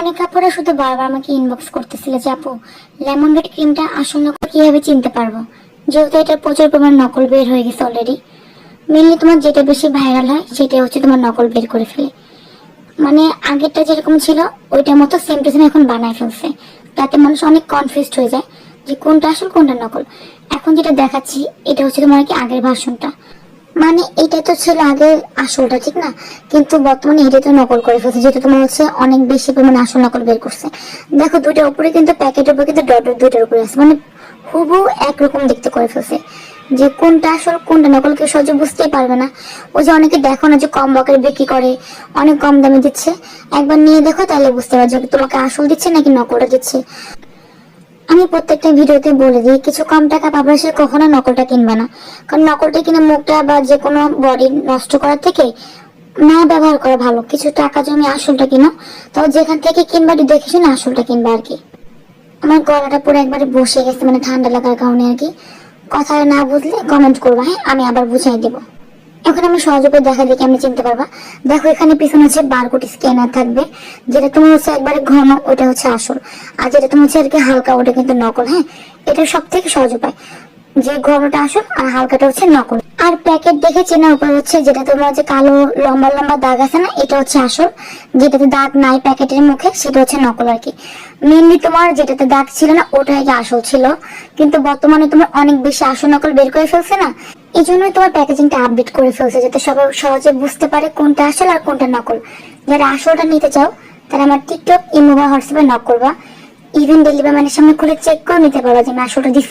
অনেক আপুরা শুধু বারবার আমাকে ইনবক্স করতেছিল যে আপু লেমন রেড ক্রিমটা আসল নকল কিভাবে চিনতে পারবো, যেহেতু এটা প্রচুর পরিমাণ নকল বের হয়ে গেছে অলরেডি। মেনলি তোমার যেটা বেশি ভাইরাল হয় সেটাই হচ্ছে তোমার নকল বের করে ফেলে। মানে আগেরটা যেরকম ছিল ওইটার মতো সেম টু সেম এখন বানায় ফেলছে, তাতে মানুষ অনেক কনফিউজড হয়ে যায় যে কোনটা আসল কোনটা নকল। এখন যেটা দেখাচ্ছি এটা হচ্ছে তোমার কি আগের ভার্সনটা, মানে এটা তো ছিল আগে আসলটা, ঠিক না? কিন্তু বর্তমানে এটা তো নকল করে ফেলছে, যেটা তোমার হচ্ছে অনেক বেশি পরিমাণে আসল নকল বের করছে। দেখো দুইটার উপরে কিন্তু প্যাকেটের উপরে কিন্তু ডট দুইটার উপরে আছে, মানে হুবহু একরকম দেখতে করে ফেলছে। যে কোনটা আসল কোনটা নকল কেউ সহজে বুঝতেই পারবে না। ওই যে অনেকে দেখো না যে কম বকের বিক্রি করে, অনেক কম দামে দিচ্ছে, একবার নিয়ে দেখো তাহলে বুঝতে পারছো তোমাকে আসল দিচ্ছে নাকি নকলটা দিচ্ছে। আমি প্রত্যেকটা ভিডিওতে বলে দিই কিছু কম টাকা পাবো সে কখনো নকলটা কিনবে না, কারণ নকলটা কিনে মুখটা বা যে কোনো বডি নষ্ট করার থেকে না ব্যবহার করা ভালো। কিছু টাকা জমি আসলটা কিনো, তাও যেখান থেকে কিনবা একটু দেখে শুনে আসলটা কিনবা আর কি। আমার গলাটা পুরো একবারে বসে গেছে, মানে ঠান্ডা লাগার কারণে আর কি। কথা না বুঝলে কমেন্ট করবা, হ্যাঁ আমি আবার বুঝাই দেবো। এখন আমি সহজ উপায় দেখা দেখে আমি চিনতে পারবা। দেখো এখানে পিছনে হচ্ছে বারকোড স্ক্যানার থাকবে, যেটা তোমার হচ্ছে একবারে ঘন ওটা হচ্ছে আসল, আর যেটা তোমার হচ্ছে আর কি হালকা ওটা কিন্তু নকল। হ্যাঁ, এটা সব থেকে সহজ উপায়, যে ঘনটা আসল আর হালকাটা হচ্ছে নকল। আর প্যাকেট দেখে চেনার উপায় হচ্ছে যেটা তোমার হচ্ছে কালো লম্বা লম্বা দাগ আছে না, এটা হচ্ছে আসল। যেটাতে দাগ নাই প্যাকেটের মুখে সেটা হচ্ছে নকল আর কি। মেনলি তোমার যেটাতে দাগ ছিল না ওটাই আসল ছিল, কিন্তু বর্তমানে তোমার অনেক বেশি আসল নকল বের করে ফেলছে না, এই জন্যই তোমার প্যাকেজিংটা আপডেট করে ফেলছে, যাতে সবাই সহজে বুঝতে পারে কোনটা আসল আর কোনটা নকল। যারা আসলটা নিতে চাও তারা আমার টিকটক, ইমো বা হোয়াটসঅ্যাপে নক করবা। ইভেন ডেলিভারি ম্যানের সামনে খুলে চেক করে নিতে পারবা যে আমি আসলটা দিচ্ছি।